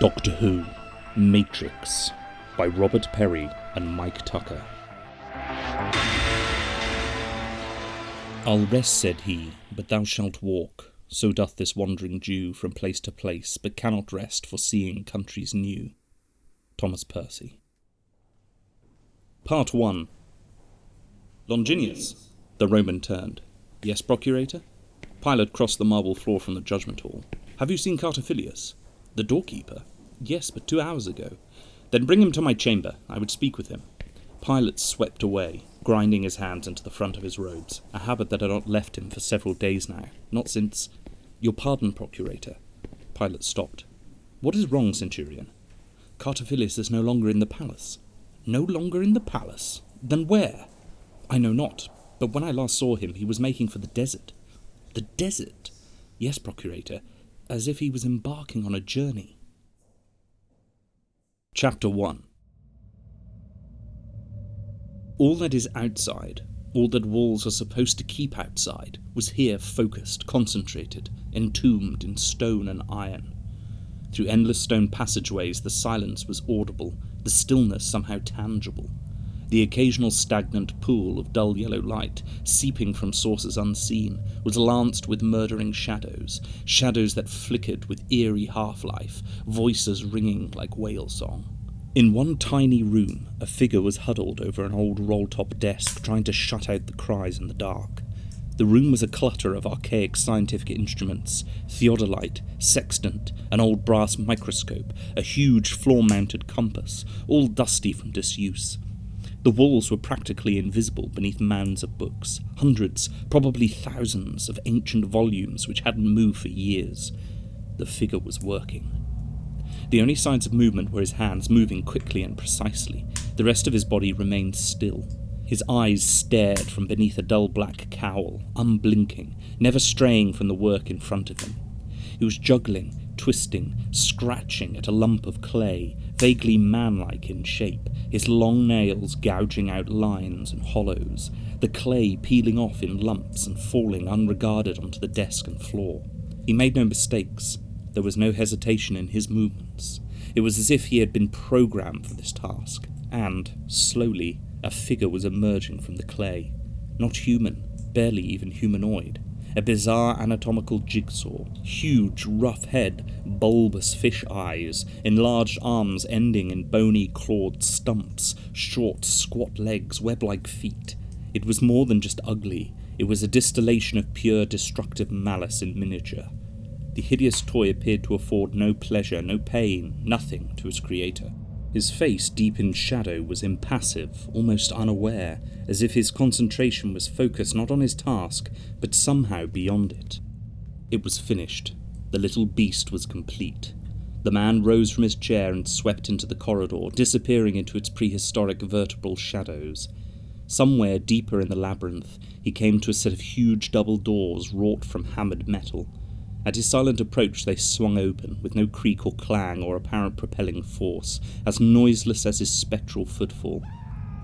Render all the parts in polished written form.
Doctor Who Matrix by Robert Perry and Mike Tucker. I'll rest, said he, but thou shalt walk. So doth this wandering Jew from place to place, but cannot rest for seeing countries new. Thomas Percy. Part 1. Longinus. The Roman turned. Yes, Procurator? Pilate crossed the marble floor from the judgment hall. Have you seen Cartaphilius? The doorkeeper? Yes, but 2 hours ago. Then bring him to my chamber. I would speak with him. Pilate swept away, grinding his hands into the front of his robes, a habit that had not left him for several days now, not since... Your pardon, Procurator. Pilate stopped. What is wrong, Centurion? Cartaphilius is no longer in the palace. No longer in the palace? Then where? I know not, but when I last saw him he was making for the desert. The desert? Yes, Procurator, as if he was embarking on a journey. Chapter 1. All that is outside, all that walls are supposed to keep outside, was here focused, concentrated, entombed in stone and iron. Through endless stone passageways the silence was audible, the stillness somehow tangible. The occasional stagnant pool of dull yellow light, seeping from sources unseen, was lanced with murdering shadows, shadows that flickered with eerie half-life, voices ringing like whale song. In one tiny room, a figure was huddled over an old roll-top desk, trying to shut out the cries in the dark. The room was a clutter of archaic scientific instruments, theodolite, sextant, an old brass microscope, a huge floor-mounted compass, all dusty from disuse. The walls were practically invisible beneath mounds of books, hundreds, probably thousands, of ancient volumes which hadn't moved for years. The figure was working. The only signs of movement were his hands moving quickly and precisely. The rest of his body remained still. His eyes stared from beneath a dull black cowl, unblinking, never straying from the work in front of him. He was juggling, twisting, scratching at a lump of clay, vaguely man-like in shape, his long nails gouging out lines and hollows, the clay peeling off in lumps and falling unregarded onto the desk and floor. He made no mistakes. There was no hesitation in his movements. It was as if he had been programmed for this task, and, slowly, a figure was emerging from the clay. Not human, barely even humanoid. A bizarre anatomical jigsaw, huge, rough head, bulbous fish eyes, enlarged arms ending in bony, clawed stumps, short, squat legs, web-like feet. It was more than just ugly. It was a distillation of pure, destructive malice in miniature. The hideous toy appeared to afford no pleasure, no pain, nothing to its creator. His face, deep in shadow, was impassive, almost unaware, as if his concentration was focused not on his task, but somehow beyond it. It was finished. The little beast was complete. The man rose from his chair and swept into the corridor, disappearing into its prehistoric vertebral shadows. Somewhere deeper in the labyrinth, he came to a set of huge double doors wrought from hammered metal. At his silent approach they swung open, with no creak or clang or apparent propelling force, as noiseless as his spectral footfall.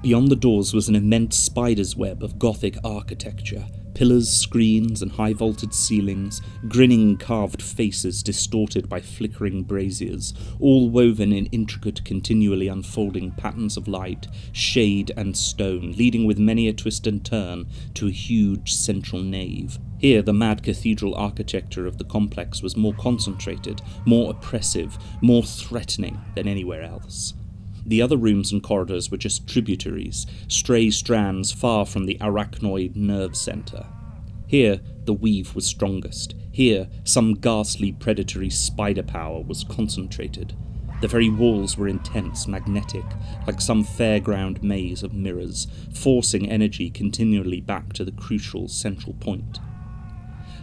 Beyond the doors was an immense spider's web of Gothic architecture, pillars, screens, and high-vaulted ceilings, grinning carved faces distorted by flickering braziers, all woven in intricate, continually unfolding patterns of light, shade, and stone, leading with many a twist and turn to a huge central nave. Here the mad cathedral architecture of the complex was more concentrated, more oppressive, more threatening than anywhere else. The other rooms and corridors were just tributaries, stray strands far from the arachnoid nerve centre. Here the weave was strongest. Here some ghastly predatory spider power was concentrated. The very walls were intense, magnetic, like some fairground maze of mirrors, forcing energy continually back to the crucial central point.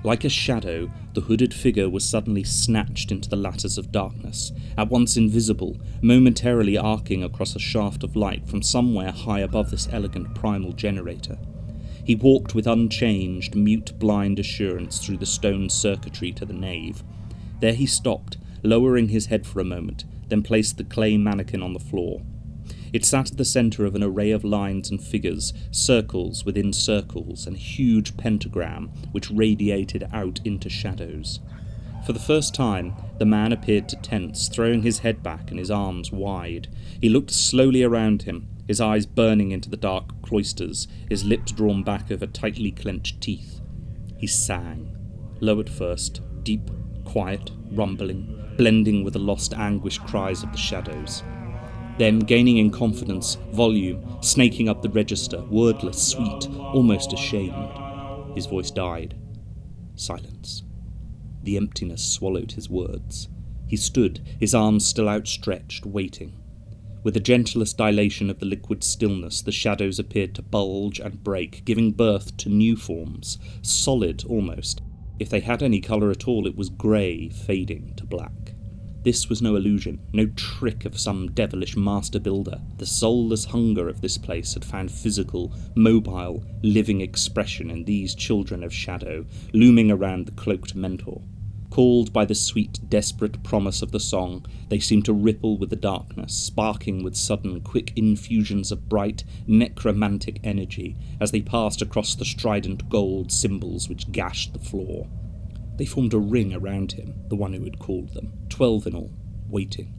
Like a shadow, the hooded figure was suddenly snatched into the lattice of darkness, at once invisible, momentarily arcing across a shaft of light from somewhere high above this elegant primal generator. He walked with unchanged, mute, blind assurance through the stone circuitry to the nave. There he stopped, lowering his head for a moment, then placed the clay mannequin on the floor. It sat at the centre of an array of lines and figures, circles within circles, and a huge pentagram which radiated out into shadows. For the first time, the man appeared to tense, throwing his head back and his arms wide. He looked slowly around him, his eyes burning into the dark cloisters, his lips drawn back over tightly clenched teeth. He sang, low at first, deep, quiet, rumbling, blending with the lost anguish cries of the shadows. Then, gaining in confidence, volume, snaking up the register, wordless, sweet, almost ashamed. His voice died. Silence. The emptiness swallowed his words. He stood, his arms still outstretched, waiting. With the gentlest dilation of the liquid stillness, the shadows appeared to bulge and break, giving birth to new forms, solid almost. If they had any colour at all, it was grey, fading to black. This was no illusion, no trick of some devilish master builder. The soulless hunger of this place had found physical, mobile, living expression in these children of shadow, looming around the cloaked mentor. Called by the sweet, desperate promise of the song, they seemed to ripple with the darkness, sparking with sudden, quick infusions of bright, necromantic energy as they passed across the strident gold symbols which gashed the floor. They formed a ring around him, the one who had called them, 12 in all, waiting.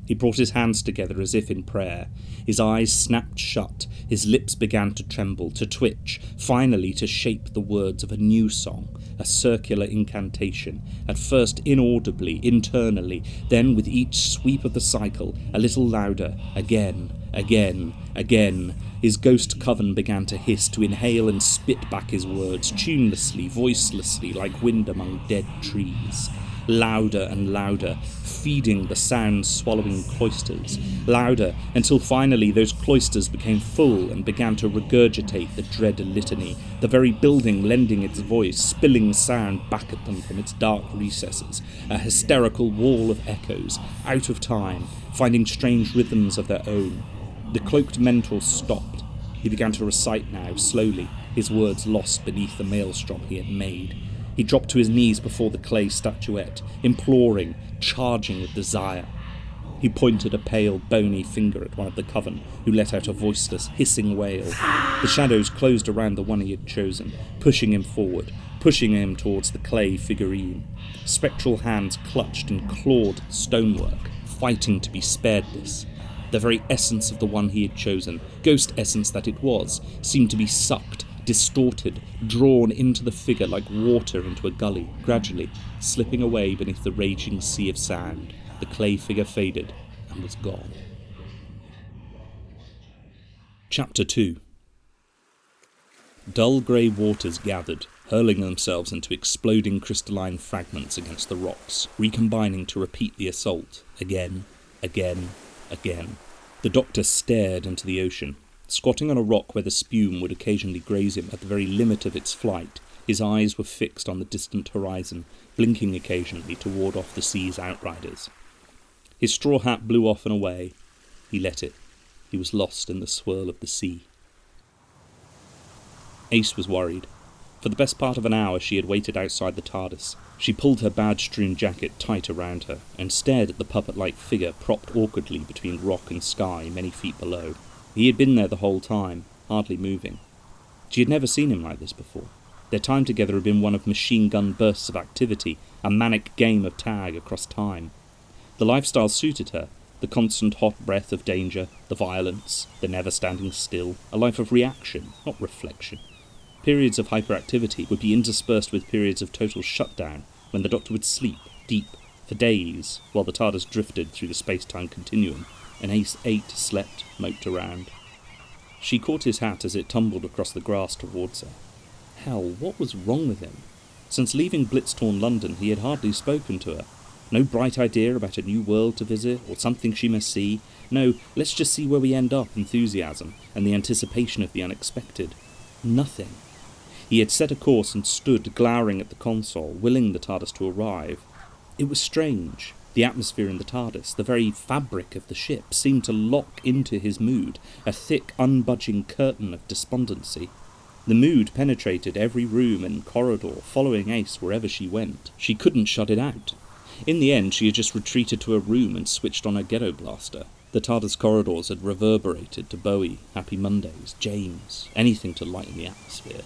He brought his hands together as if in prayer. His eyes snapped shut, his lips began to tremble, to twitch, finally to shape the words of a new song, a circular incantation, at first inaudibly, internally, then with each sweep of the cycle, a little louder, again, again, again. His ghost coven began to hiss, to inhale and spit back his words, tunelessly, voicelessly, like wind among dead trees. Louder and louder, feeding the sound-swallowing cloisters. Louder, until finally those cloisters became full and began to regurgitate the dread litany, the very building lending its voice, spilling sound back at them from its dark recesses, a hysterical wall of echoes, out of time, finding strange rhythms of their own. The cloaked mentor stopped. He began to recite now, slowly, his words lost beneath the maelstrom he had made. He dropped to his knees before the clay statuette, imploring, charging with desire. He pointed a pale, bony finger at one of the coven, who let out a voiceless, hissing wail. The shadows closed around the one he had chosen, pushing him forward, pushing him towards the clay figurine. Spectral hands clutched and clawed at the stonework, fighting to be spared this. The very essence of the one he had chosen, ghost essence that it was, seemed to be sucked, distorted, drawn into the figure like water into a gully, gradually slipping away beneath the raging sea of sound. The clay figure faded and was gone. Chapter 2. Dull grey waters gathered, hurling themselves into exploding crystalline fragments against the rocks, recombining to repeat the assault, again, again, again. The doctor stared into the ocean. Squatting on a rock where the spume would occasionally graze him at the very limit of its flight, his eyes were fixed on the distant horizon, blinking occasionally to ward off the sea's outriders. His straw hat blew off and away. He let it. He was lost in the swirl of the sea. Ace was worried. For the best part of an hour she had waited outside the TARDIS. She pulled her badge-strewn jacket tight around her, and stared at the puppet-like figure propped awkwardly between rock and sky many feet below. He had been there the whole time, hardly moving. She had never seen him like this before. Their time together had been one of machine-gun bursts of activity, a manic game of tag across time. The lifestyle suited her, the constant hot breath of danger, the violence, the never standing still, a life of reaction, not reflection. Periods of hyperactivity would be interspersed with periods of total shutdown, when the Doctor would sleep, deep, for days, while the TARDIS drifted through the space-time continuum, and Ace ate, slept, moped around. She caught his hat as it tumbled across the grass towards her. Hell, what was wrong with him? Since leaving blitz-torn London, he had hardly spoken to her. No bright idea about a new world to visit, or something she must see. No, let's just see where we end up enthusiasm, and the anticipation of the unexpected. Nothing. He had set a course and stood glowering at the console, willing the TARDIS to arrive. It was strange. The atmosphere in the TARDIS, the very fabric of the ship, seemed to lock into his mood, a thick, unbudging curtain of despondency. The mood penetrated every room and corridor, following Ace wherever she went. She couldn't shut it out. In the end, she had just retreated to her room and switched on her ghetto blaster. The TARDIS corridors had reverberated to Bowie, Happy Mondays, James, anything to lighten the atmosphere.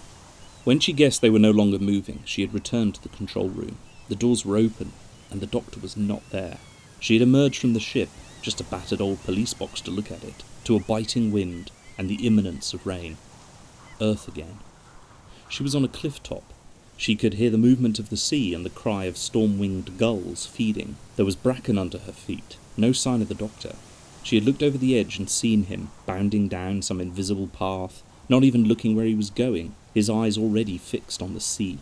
When she guessed they were no longer moving, she had returned to the control room. The doors were open, and the doctor was not there. She had emerged from the ship, just a battered old police box to look at it, to a biting wind and the imminence of rain. Earth again. She was on a cliff top. She could hear the movement of the sea and the cry of storm-winged gulls feeding. There was bracken under her feet, no sign of the doctor. She had looked over the edge and seen him, bounding down some invisible path, not even looking where he was going, his eyes already fixed on the sea.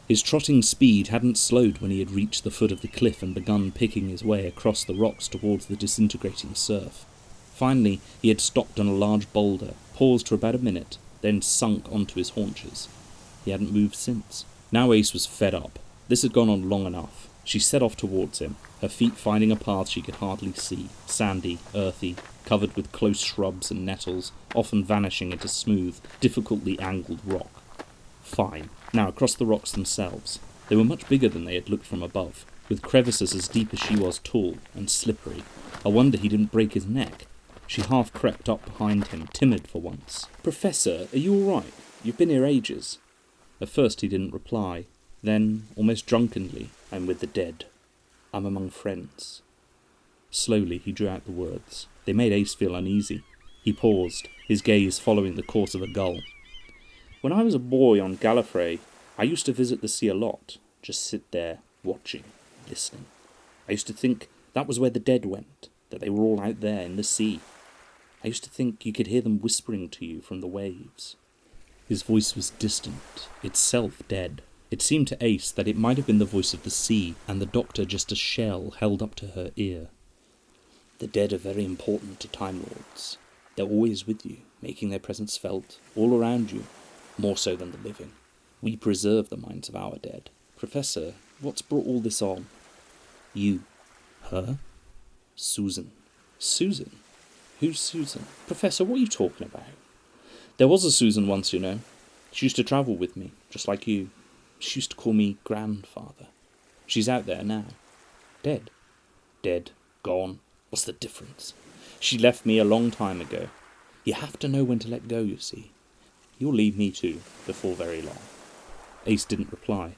His trotting speed hadn't slowed when he had reached the foot of the cliff and begun picking his way across the rocks towards the disintegrating surf. Finally, he had stopped on a large boulder, paused for about a minute, then sunk onto his haunches. He hadn't moved since. Now Ace was fed up. This had gone on long enough. She set off towards him, her feet finding a path she could hardly see, sandy, earthy, covered with close shrubs and nettles, often vanishing into smooth, difficultly angled rock. Fine. Now across the rocks themselves. They were much bigger than they had looked from above, with crevices as deep as she was tall, and slippery. A wonder he didn't break his neck. She half crept up behind him, timid for once. "Professor, are you all right? You've been here ages." At first he didn't reply. Then, almost drunkenly, "I'm with the dead. I'm among friends." Slowly he drew out the words. They made Ace feel uneasy. He paused, his gaze following the course of a gull. "When I was a boy on Gallifrey, I used to visit the sea a lot. Just sit there, watching, listening. I used to think that was where the dead went, that they were all out there in the sea. I used to think you could hear them whispering to you from the waves." His voice was distant, itself dead. It seemed to Ace that it might have been the voice of the sea, and the doctor just a shell held up to her ear. "The dead are very important to Time Lords. They're always with you, making their presence felt, all around you, more so than the living. We preserve the minds of our dead. Professor, what's brought all this on?" "You." "Her?" "Susan." "Susan? Who's Susan?" "Professor, what are you talking about?" "There was a Susan once, you know. She used to travel with me, just like you. She used to call me grandfather. She's out there now." "Dead?" "Dead. Gone. What's the difference? She left me a long time ago. You have to know when to let go, you see. You'll leave me too, before very long." Ace didn't reply.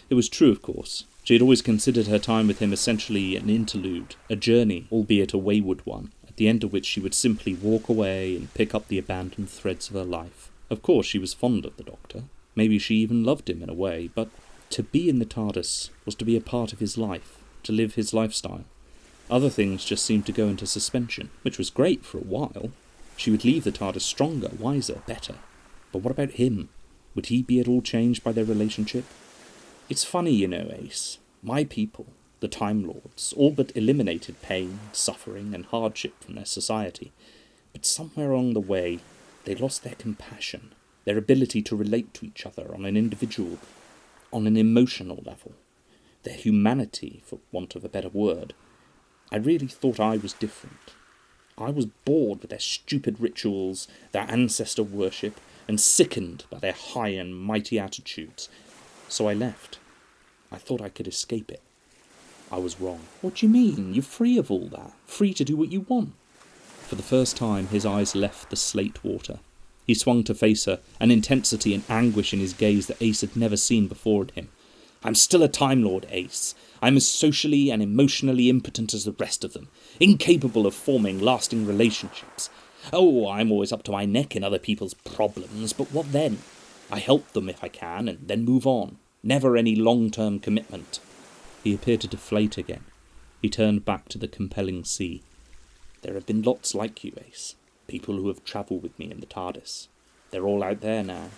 It was true, of course. She had always considered her time with him essentially an interlude, a journey, albeit a wayward one, at the end of which she would simply walk away and pick up the abandoned threads of her life. Of course she was fond of the Doctor. Maybe she even loved him in a way, but to be in the TARDIS was to be a part of his life, to live his lifestyle. Other things just seemed to go into suspension, which was great for a while. She would leave the TARDIS stronger, wiser, better. But what about him? Would he be at all changed by their relationship? It's funny, you know, Ace. My people, the Time Lords, all but eliminated pain, suffering, and hardship from their society. But somewhere along the way, they lost their compassion, their ability to relate to each other on an individual, on an emotional level, their humanity, for want of a better word. I really thought I was different. I was bored with their stupid rituals, their ancestor worship, and sickened by their high and mighty attitudes. So I left. I thought I could escape it. I was wrong. What do you mean? You're free of all that. Free to do what you want. For the first time, his eyes left the slate water. He swung to face her, an intensity and anguish in his gaze that Ace had never seen before in him. "I'm still a Time Lord, Ace. I'm as socially and emotionally impotent as the rest of them, incapable of forming lasting relationships. Oh, I'm always up to my neck in other people's problems, but what then? I help them if I can, and then move on. Never any long-term commitment." He appeared to deflate again. He turned back to the compelling sea. "There have been lots like you, Ace. People who have travelled with me in the TARDIS. They're all out there now."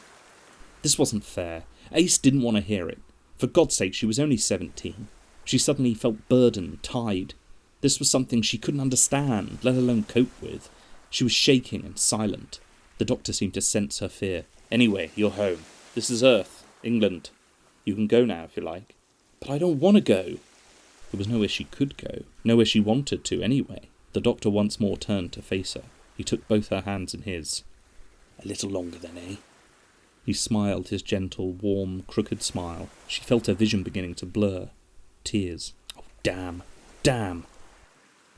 This wasn't fair. Ace didn't want to hear it. For God's sake, she was only 17. She suddenly felt burdened, tied. This was something she couldn't understand, let alone cope with. She was shaking and silent. The Doctor seemed to sense her fear. "Anyway, you're home. This is Earth, England. You can go now if you like." "But I don't want to go." There was nowhere she could go, nowhere she wanted to anyway. The Doctor once more turned to face her. He took both her hands in his. "A little longer then, eh?" He smiled his gentle, warm, crooked smile. She felt her vision beginning to blur. Tears. Oh, damn. Damn.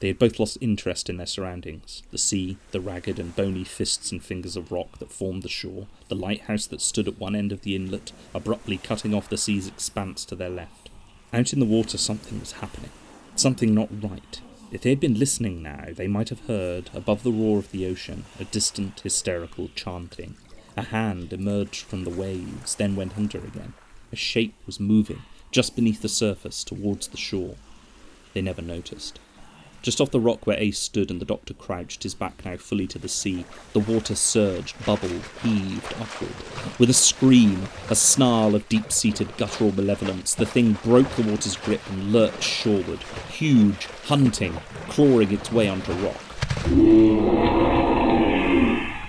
They had both lost interest in their surroundings. The sea, the ragged and bony fists and fingers of rock that formed the shore, the lighthouse that stood at one end of the inlet, abruptly cutting off the sea's expanse to their left. Out in the water something was happening. Something not right. If they had been listening now, they might have heard, above the roar of the ocean, a distant, hysterical chanting. A hand emerged from the waves, then went under again. A shape was moving, just beneath the surface, towards the shore. They never noticed. Just off the rock where Ace stood and the doctor crouched, his back now fully to the sea, the water surged, bubbled, heaved upward. With a scream, a snarl of deep-seated guttural malevolence, the thing broke the water's grip and lurched shoreward, huge, hunting, clawing its way onto rock.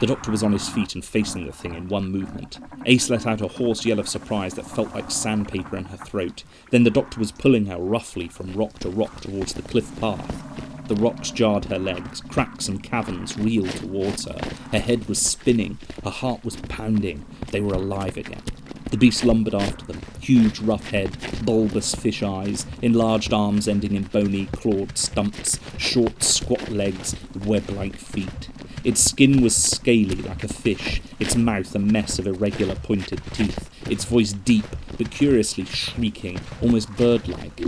The doctor was on his feet and facing the thing in one movement. Ace let out a hoarse yell of surprise that felt like sandpaper in her throat. Then the doctor was pulling her roughly from rock to rock towards the cliff path. The rocks jarred her legs, cracks and caverns reeled towards her. Her head was spinning, her heart was pounding. They were alive again. The beast lumbered after them, huge rough head, bulbous fish eyes, enlarged arms ending in bony, clawed stumps, short, squat legs, web-like feet. Its skin was scaly like a fish, its mouth a mess of irregular pointed teeth, its voice deep, but curiously shrieking, almost bird-like.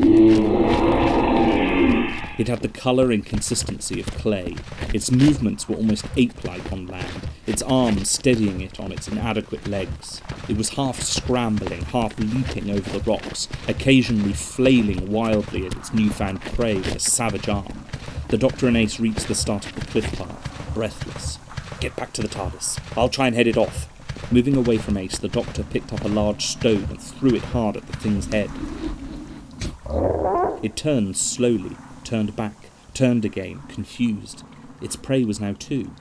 It had the colour and consistency of clay. Its movements were almost ape-like on land, its arms steadying it on its inadequate legs. It was half scrambling, half leaping over the rocks, occasionally flailing wildly at its newfound prey with a savage arm. The doctor and Ace reached the start of the cliff path, breathless. "Get back to the TARDIS. I'll try and head it off." Moving away from Ace, the doctor picked up a large stone and threw it hard at the thing's head. It turned slowly, turned back, turned again, confused. Its prey was now too.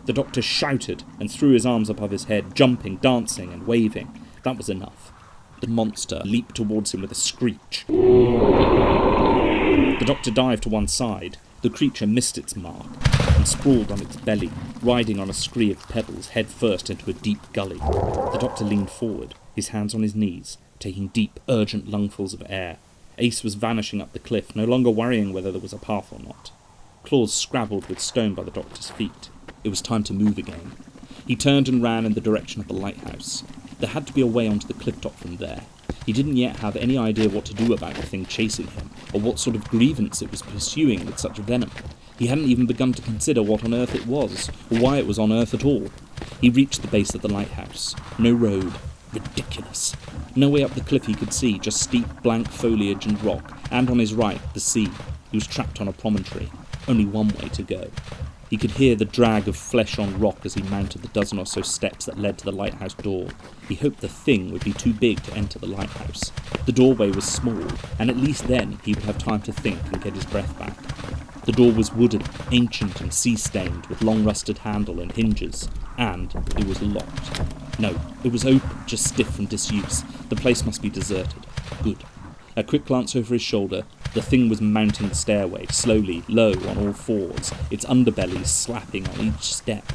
The doctor shouted and threw his arms above his head, jumping, dancing and waving. That was enough. The monster leaped towards him with a screech. The doctor dived to one side. The creature missed its mark and sprawled on its belly, riding on a scree of pebbles head first into a deep gully. The doctor leaned forward, his hands on his knees, taking deep, urgent lungfuls of air. Ace was vanishing up the cliff, no longer worrying whether there was a path or not. Claws scrabbled with stone by the doctor's feet. It was time to move again. He turned and ran in the direction of the lighthouse. There had to be a way onto the cliff top from there. He didn't yet have any idea what to do about the thing chasing him, or what sort of grievance it was pursuing with such venom. He hadn't even begun to consider what on earth it was, or why it was on earth at all. He reached the base of the lighthouse. No road. Ridiculous. No way up the cliff he could see, just steep, blank foliage and rock, and on his right, the sea. He was trapped on a promontory. Only one way to go. He could hear the drag of flesh on rock as he mounted the dozen or so steps that led to the lighthouse door. He hoped the thing would be too big to enter the lighthouse. The doorway was small, and at least then he would have time to think and get his breath back. The door was wooden, ancient and sea-stained, with long rusted handle and hinges, and it was locked. No, it was open, just stiff from disuse. The place must be deserted. Good. A quick glance over his shoulder. The thing was mounting the stairway, slowly, low, on all fours, its underbelly slapping on each step.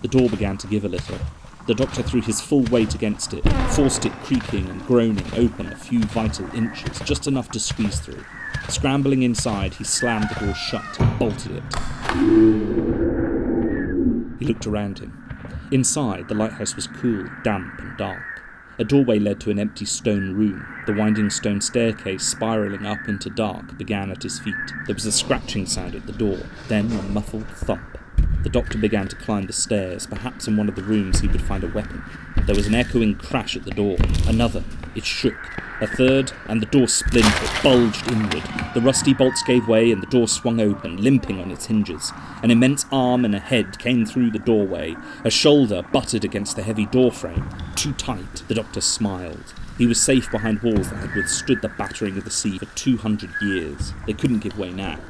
The door began to give a little. The doctor threw his full weight against it, forced it creaking and groaning open a few vital inches, just enough to squeeze through. Scrambling inside, he slammed the door shut and bolted it. He looked around him. Inside, the lighthouse was cool, damp and dark. A doorway led to an empty stone room. The winding stone staircase, spiralling up into dark, began at his feet. There was a scratching sound at the door, then a muffled thump. The doctor began to climb the stairs. Perhaps in one of the rooms he would find a weapon. There was an echoing crash at the door. Another. It shook. A third, and the door splintered, bulged inward. The rusty bolts gave way and the door swung open, limping on its hinges. An immense arm and a head came through the doorway. A shoulder butted against the heavy door frame. Too tight. The doctor smiled. He was safe behind walls that had withstood the battering of the sea for 200 years. They couldn't give way now.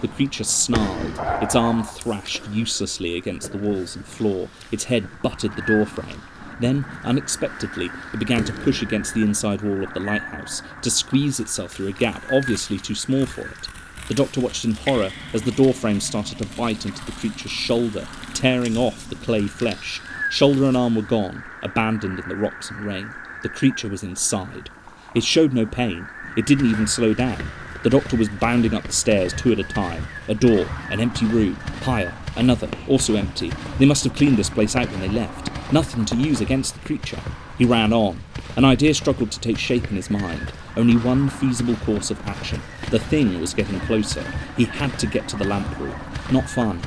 The creature snarled. Its arm thrashed uselessly against the walls and floor. Its head butted the door frame. Then, unexpectedly, it began to push against the inside wall of the lighthouse, to squeeze itself through a gap obviously too small for it. The doctor watched in horror as the doorframe started to bite into the creature's shoulder, tearing off the clay flesh. Shoulder and arm were gone, abandoned in the rocks and rain. The creature was inside. It showed no pain. It didn't even slow down. The doctor was bounding up the stairs, two at a time. A door, an empty room, higher, another, also empty. They must have cleaned this place out when they left. Nothing to use against the creature. He ran on. An idea struggled to take shape in his mind. Only one feasible course of action. The thing was getting closer. He had to get to the lamp room. Not far now.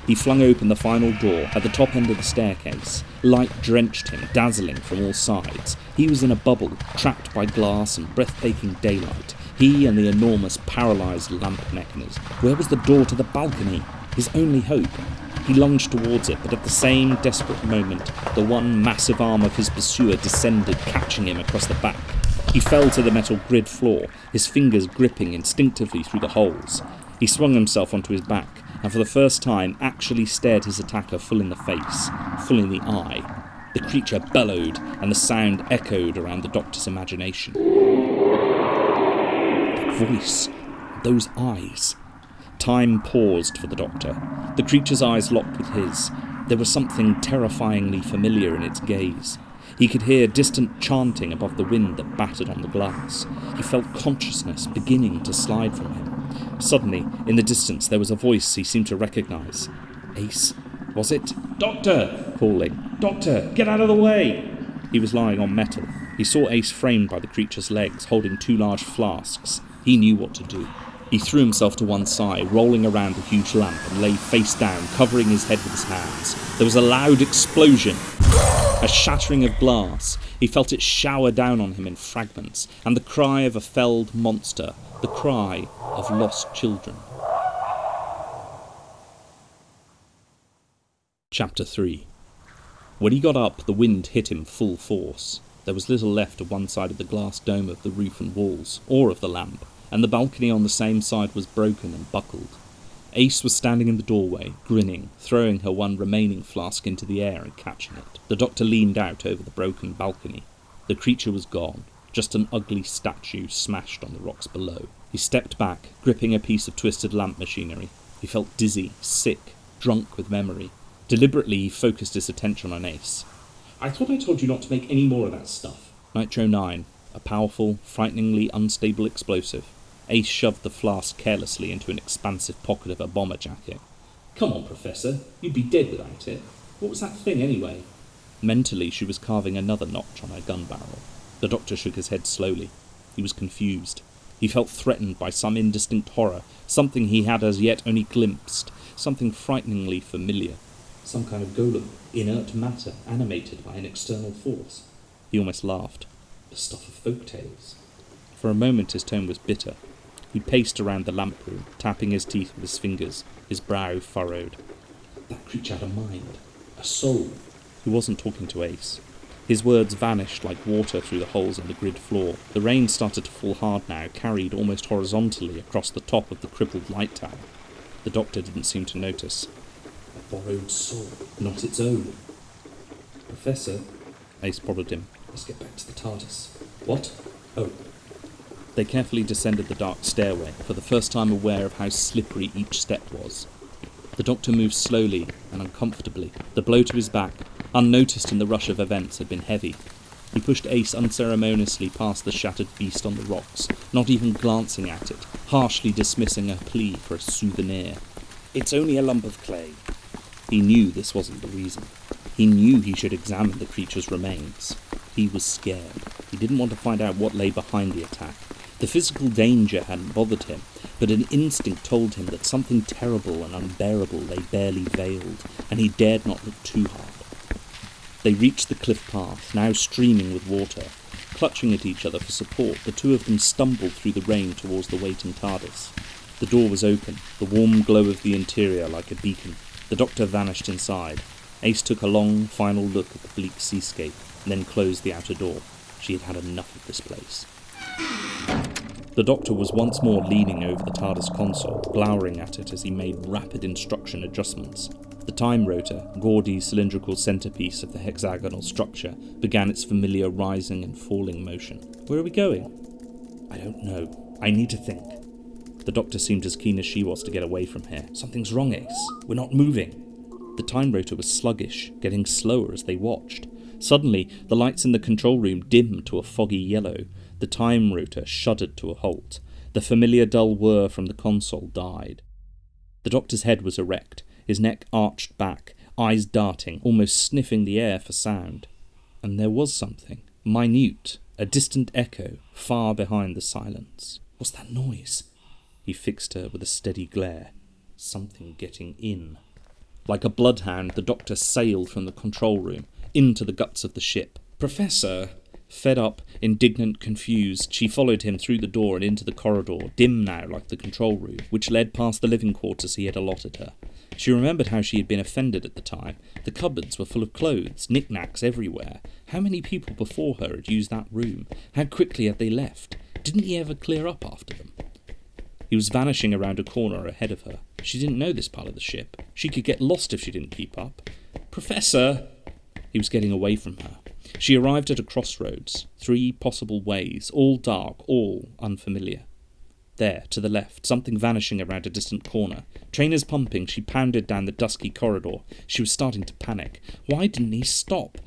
He flung open the final door at the top end of the staircase. Light drenched him, dazzling from all sides. He was in a bubble, trapped by glass and breathtaking daylight. He and the enormous, paralysed lamp mechanism. Where was the door to the balcony? His only hope. He lunged towards it, but at the same desperate moment, the one massive arm of his pursuer descended, catching him across the back. He fell to the metal grid floor, his fingers gripping instinctively through the holes. He swung himself onto his back, and for the first time actually stared his attacker full in the face, full in the eye. The creature bellowed, and the sound echoed around the doctor's imagination. That voice, those eyes. Time paused for the doctor. The creature's eyes locked with his. There was something terrifyingly familiar in its gaze. He could hear distant chanting above the wind that battered on the glass. He felt consciousness beginning to slide from him. Suddenly, in the distance, there was a voice he seemed to recognise. Ace, was it? "Doctor!" calling. "Doctor, get out of the way!" He was lying on metal. He saw Ace framed by the creature's legs, holding 2 large flasks. He knew what to do. He threw himself to one side, rolling around the huge lamp, and lay face down, covering his head with his hands. There was a loud explosion, a shattering of glass. He felt it shower down on him in fragments, and the cry of a felled monster, the cry of lost children. Chapter 3. When he got up, the wind hit him full force. There was little left of one side of the glass dome of the roof and walls, or of the lamp, and the balcony on the same side was broken and buckled. Ace was standing in the doorway, grinning, throwing her one remaining flask into the air and catching it. The doctor leaned out over the broken balcony. The creature was gone, just an ugly statue smashed on the rocks below. He stepped back, gripping a piece of twisted lamp machinery. He felt dizzy, sick, drunk with memory. Deliberately, he focused his attention on Ace. "I thought I told you not to make any more of that stuff." Nitro 9, a powerful, frighteningly unstable explosive. Ace shoved the flask carelessly into an expansive pocket of her bomber jacket. "Come on, Professor. You'd be dead without it. What was that thing, anyway?" Mentally, she was carving another notch on her gun barrel. The doctor shook his head slowly. He was confused. He felt threatened by some indistinct horror, something he had as yet only glimpsed, something frighteningly familiar. Some kind of golem, inert matter, animated by an external force. He almost laughed. The stuff of folk tales. For a moment his tone was bitter. He paced around the lamp room, tapping his teeth with his fingers, his brow furrowed. That creature had a mind, a soul. He wasn't talking to Ace. His words vanished like water through the holes in the grid floor. The rain started to fall hard now, carried almost horizontally across the top of the crippled light tower. The doctor didn't seem to notice. A borrowed soul, not its own. "Professor," Ace prodded him. "Let's get back to the TARDIS." "What? Oh." They carefully descended the dark stairway, for the first time aware of how slippery each step was. The doctor moved slowly and uncomfortably. The blow to his back, unnoticed in the rush of events, had been heavy. He pushed Ace unceremoniously past the shattered beast on the rocks, not even glancing at it, harshly dismissing her plea for a souvenir. "It's only a lump of clay." He knew this wasn't the reason. He knew he should examine the creature's remains. He was scared. He didn't want to find out what lay behind the attack. The physical danger hadn't bothered him, but an instinct told him that something terrible and unbearable lay barely veiled, and he dared not look too hard. They reached the cliff path, now streaming with water. Clutching at each other for support, the two of them stumbled through the rain towards the waiting TARDIS. The door was open, the warm glow of the interior like a beacon. The doctor vanished inside. Ace took a long, final look at the bleak seascape, and then closed the outer door. She had had enough of this place. The doctor was once more leaning over the TARDIS console, glowering at it as he made rapid instruction adjustments. The time rotor, gaudy cylindrical centerpiece of the hexagonal structure, began its familiar rising and falling motion. "Where are we going?" "I don't know. I need to think." The doctor seemed as keen as she was to get away from here. "Something's wrong, Ace. We're not moving." The time rotor was sluggish, getting slower as they watched. Suddenly, the lights in the control room dimmed to a foggy yellow. The time rotor shuddered to a halt. The familiar dull whir from the console died. The doctor's head was erect, his neck arched back, eyes darting, almost sniffing the air for sound. And there was something, minute, a distant echo far behind the silence. What's that noise? He fixed her with a steady glare. Something getting in. Like a bloodhound, the doctor sailed from the control room into the guts of the ship. Professor! Fed up, indignant, confused, she followed him through the door and into the corridor, dim now like the control room, which led past the living quarters he had allotted her. She remembered how she had been offended at the time. The cupboards were full of clothes, knick-knacks everywhere. How many people before her had used that room? How quickly had they left? Didn't he ever clear up after them? He was vanishing around a corner ahead of her. She didn't know this part of the ship. She could get lost if she didn't keep up. Professor! He was getting away from her. She arrived at a crossroads. 3 possible ways, all dark, all unfamiliar. There, to the left, something vanishing around a distant corner. Trainers pumping, she pounded down the dusky corridor. She was starting to panic. Why didn't he stop?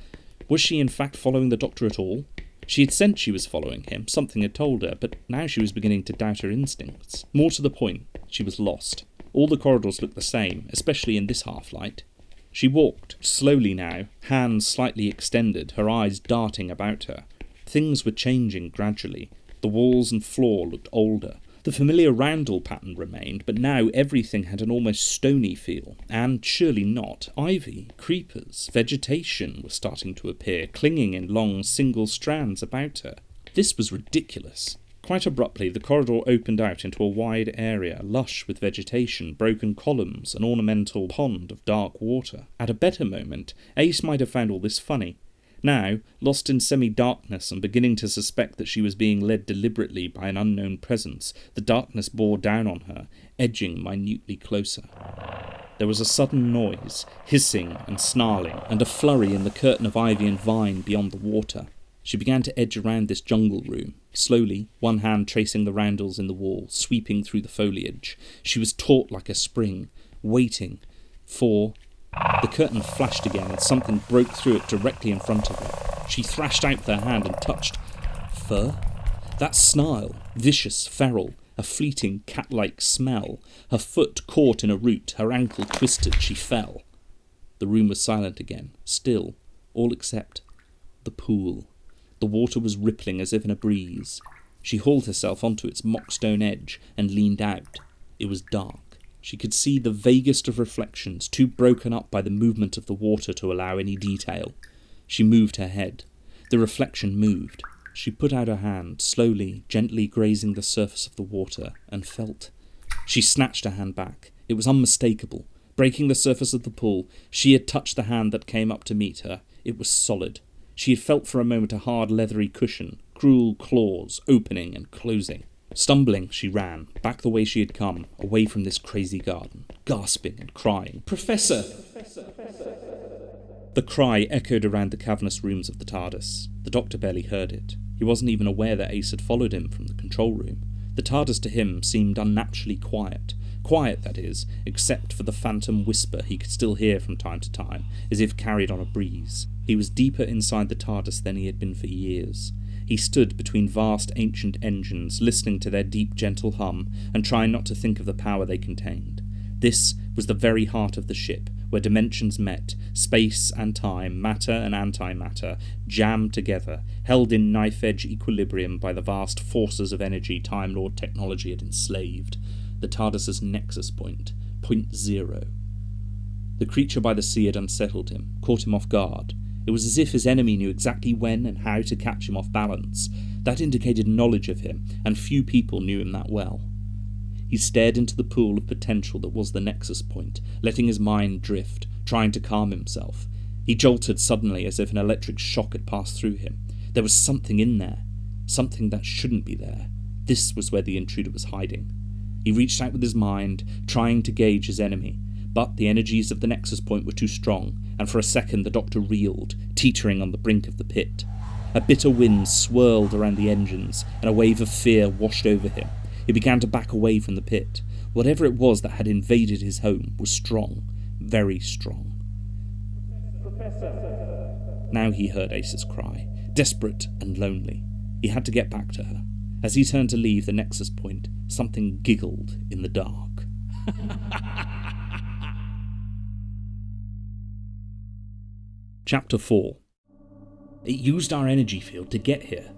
Was she in fact following the doctor at all? She had sensed she was following him, something had told her, but now she was beginning to doubt her instincts. More to the point, she was lost. All the corridors looked the same, especially in this half-light. She walked, slowly now, hands slightly extended, her eyes darting about her. Things were changing gradually. The walls and floor looked older. The familiar roundel pattern remained, but now everything had an almost stony feel, and surely not. Ivy, creepers, vegetation were starting to appear, clinging in long single strands about her. This was ridiculous. Quite abruptly, the corridor opened out into a wide area, lush with vegetation, broken columns, an ornamental pond of dark water. At a better moment, Ace might have found all this funny. Now, lost in semi-darkness and beginning to suspect that she was being led deliberately by an unknown presence, the darkness bore down on her, edging minutely closer. There was a sudden noise, hissing and snarling, and a flurry in the curtain of ivy and vine beyond the water. She began to edge around this jungle room, slowly, one hand tracing the roundels in the wall, sweeping through the foliage. She was taut like a spring, waiting for... The curtain flashed again and something broke through it directly in front of her. She thrashed out with her hand and touched... Fur? That snarl, vicious, feral, a fleeting cat-like smell. Her foot caught in a root, her ankle twisted, she fell. The room was silent again, still, all except the pool. The water was rippling as if in a breeze. She hauled herself onto its mock-stone edge and leaned out. It was dark. She could see the vaguest of reflections, too broken up by the movement of the water to allow any detail. She moved her head. The reflection moved. She put out her hand, slowly, gently grazing the surface of the water, and felt. She snatched her hand back. It was unmistakable. Breaking the surface of the pool, she had touched the hand that came up to meet her. It was solid. She had felt for a moment a hard leathery cushion, cruel claws, opening and closing. Stumbling, she ran, back the way she had come, away from this crazy garden, gasping and crying, "Professor!" The cry echoed around the cavernous rooms of the TARDIS. The doctor barely heard it. He wasn't even aware that Ace had followed him from the control room. The TARDIS to him seemed unnaturally quiet. Quiet, that is, except for the phantom whisper he could still hear from time to time, as if carried on a breeze. He was deeper inside the TARDIS than he had been for years. He stood between vast ancient engines, listening to their deep gentle hum, and trying not to think of the power they contained. This was the very heart of the ship, where dimensions met, space and time, matter and antimatter, jammed together, held in knife-edge equilibrium by the vast forces of energy Timelord technology had enslaved. The TARDIS's nexus point, point zero. The creature by the sea had unsettled him, caught him off guard. It was as if his enemy knew exactly when and how to catch him off balance. That indicated knowledge of him, and few people knew him that well. He stared into the pool of potential that was the nexus point, letting his mind drift, trying to calm himself. He jolted suddenly as if an electric shock had passed through him. There was something in there, something that shouldn't be there. This was where the intruder was hiding. He reached out with his mind, trying to gauge his enemy, but the energies of the nexus point were too strong, and for a second the doctor reeled, teetering on the brink of the pit. A bitter wind swirled around the engines, and a wave of fear washed over him. He began to back away from the pit. Whatever it was that had invaded his home was strong, very strong. Professor. Now he heard Ace's cry, desperate and lonely. He had to get back to her. As he turned to leave the nexus point, something giggled in the dark. Chapter 4. It used our energy field to get here.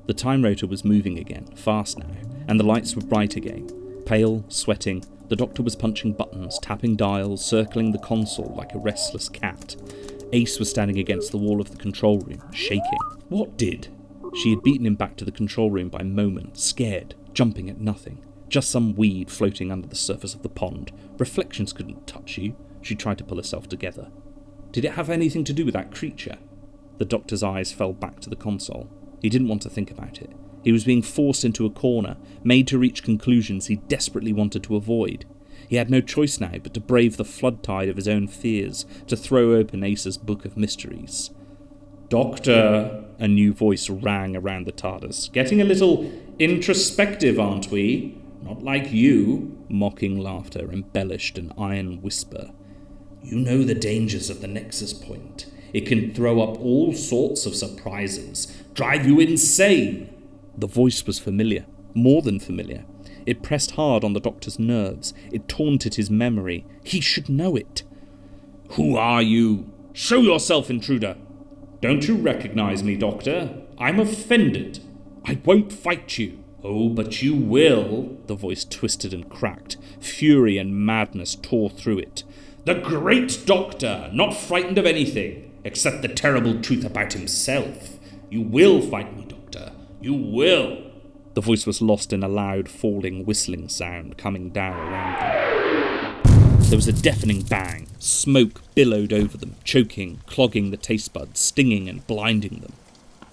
The time rotor was moving again, fast now, and the lights were bright again. Pale, sweating, the doctor was punching buttons, tapping dials, circling the console like a restless cat. Ace was standing against the wall of the control room, shaking. What did? She had beaten him back to the control room by moment, scared, jumping at nothing. Just some weed floating under the surface of the pond. Reflections couldn't touch you. She tried to pull herself together. Did it have anything to do with that creature? The doctor's eyes fell back to the console. He didn't want to think about it. He was being forced into a corner, made to reach conclusions he desperately wanted to avoid. He had no choice now but to brave the flood tide of his own fears, to throw open Ace's book of mysteries. "Doctor," a new voice rang around the TARDIS. "Getting a little introspective, aren't we? Not like you." Mocking laughter embellished an iron whisper. "You know the dangers of the Nexus Point. It can throw up all sorts of surprises, drive you insane." The voice was familiar, more than familiar. It pressed hard on the doctor's nerves. It taunted his memory. He should know it. "Who are you? Show yourself, intruder!" "Don't you recognize me, Doctor? I'm offended." "I won't fight you." "Oh, but you will." The voice twisted and cracked. Fury and madness tore through it. "The great Doctor, not frightened of anything, except the terrible truth about himself. You will fight me, Doctor. You will." The voice was lost in a loud, falling, whistling sound coming down around them. There was a deafening bang. Smoke billowed over them, choking, clogging the taste buds, stinging and blinding them.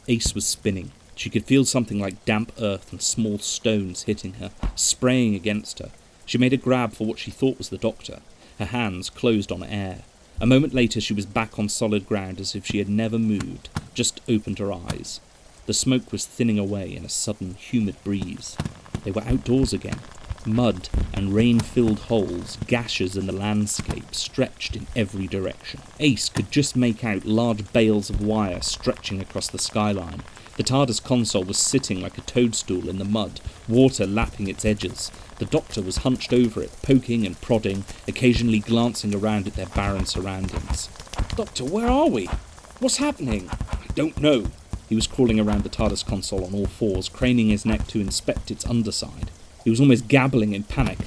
Ace was spinning. She could feel something like damp earth and small stones hitting her, spraying against her. She made a grab for what she thought was the doctor. Her hands closed on air. A moment later she was back on solid ground as if she had never moved, just opened her eyes. The smoke was thinning away in a sudden, humid breeze. They were outdoors again. Mud and rain-filled holes, gashes in the landscape, stretched in every direction. Ace could just make out large bales of wire stretching across the skyline. The TARDIS console was sitting like a toadstool in the mud, water lapping its edges. The doctor was hunched over it, poking and prodding, occasionally glancing around at their barren surroundings. "Doctor, where are we? What's happening?" "I don't know." He was crawling around the TARDIS console on all fours, craning his neck to inspect its underside. He was almost gabbling in panic.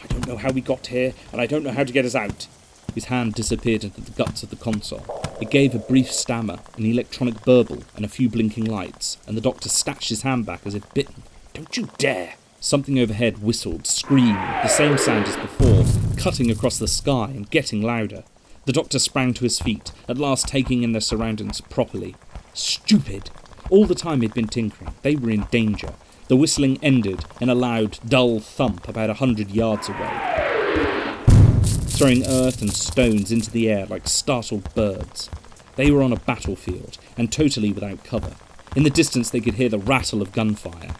"I don't know how we got here, and I don't know how to get us out." His hand disappeared into the guts of the console. It gave a brief stammer, an electronic burble, and a few blinking lights, and the doctor snatched his hand back as if bitten. "Don't you dare!" Something overhead whistled, screamed, the same sound as before, cutting across the sky and getting louder. The doctor sprang to his feet, at last taking in their surroundings properly. Stupid! All the time he'd been tinkering, they were in danger. The whistling ended in a loud, dull thump about 100 yards away, throwing earth and stones into the air like startled birds. They were on a battlefield, and totally without cover. In the distance they could hear the rattle of gunfire.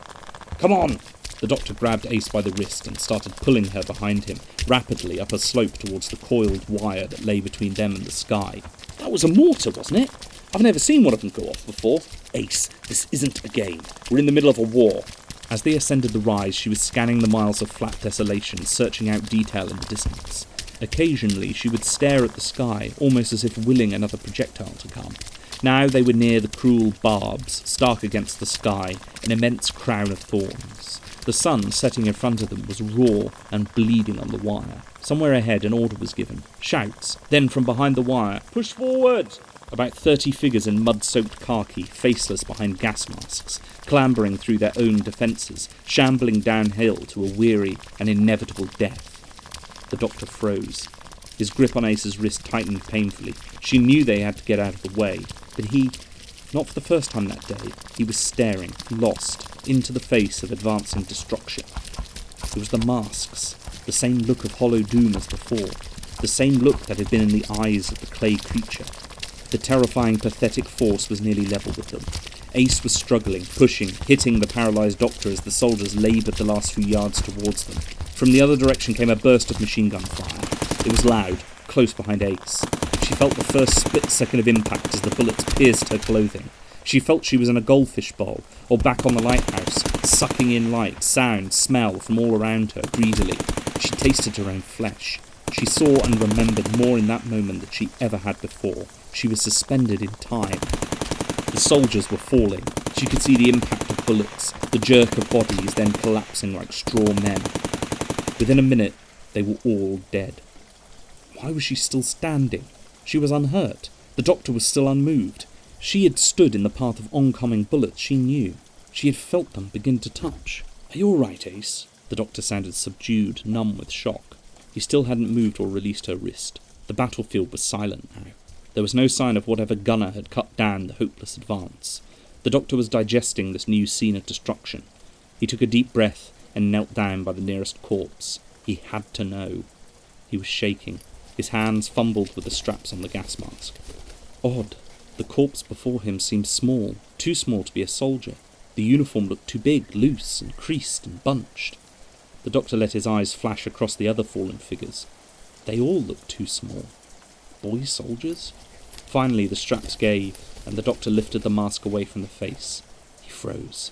"Come on!" The doctor grabbed Ace by the wrist and started pulling her behind him, rapidly up a slope towards the coiled wire that lay between them and the sky. "That was a mortar, wasn't it? I've never seen one of them go off before." "Ace, this isn't a game. We're in the middle of a war." As they ascended the rise, she was scanning the miles of flat desolation, searching out detail in the distance. Occasionally, she would stare at the sky, almost as if willing another projectile to come. Now they were near the cruel barbs, stark against the sky, an immense crown of thorns. The sun, setting in front of them, was raw and bleeding on the wire. Somewhere ahead, an order was given. Shouts. Then, from behind the wire, "Push forward!" About 30 figures in mud-soaked khaki, faceless behind gas masks, clambering through their own defences, shambling downhill to a weary and inevitable death. The doctor froze. His grip on Ace's wrist tightened painfully. She knew they had to get out of the way, but he, not for the first time that day, he was staring, lost, into the face of advancing destruction. It was the masks, the same look of hollow doom as before, the same look that had been in the eyes of the clay creature. The terrifying, pathetic force was nearly level with them. Ace was struggling, pushing, hitting the paralysed doctor as the soldiers laboured the last few yards towards them. From the other direction came a burst of machine gun fire. It was loud, close behind Ace. She felt the first split second of impact as the bullets pierced her clothing. She felt she was in a goldfish bowl, or back on the lighthouse, sucking in light, sound, smell from all around her, greedily. She tasted her own flesh. She saw and remembered more in that moment than she ever had before. She was suspended in time. The soldiers were falling. She could see the impact of bullets, the jerk of bodies then collapsing like straw men. Within a minute, they were all dead. Why was she still standing? She was unhurt. The doctor was still unmoved. She had stood in the path of oncoming bullets, she knew. She had felt them begin to touch. "Are you all right, Ace?" The doctor sounded subdued, numb with shock. He still hadn't moved or released her wrist. The battlefield was silent now. There was no sign of whatever gunner had cut down the hopeless advance. The doctor was digesting this new scene of destruction. He took a deep breath and knelt down by the nearest corpse. He had to know. He was shaking. His hands fumbled with the straps on the gas mask. Odd. The corpse before him seemed small, too small to be a soldier. The uniform looked too big, loose and creased and bunched. The doctor let his eyes flash across the other fallen figures. They all looked too small. Boy soldiers? Finally the straps gave, and the doctor lifted the mask away from the face. He froze.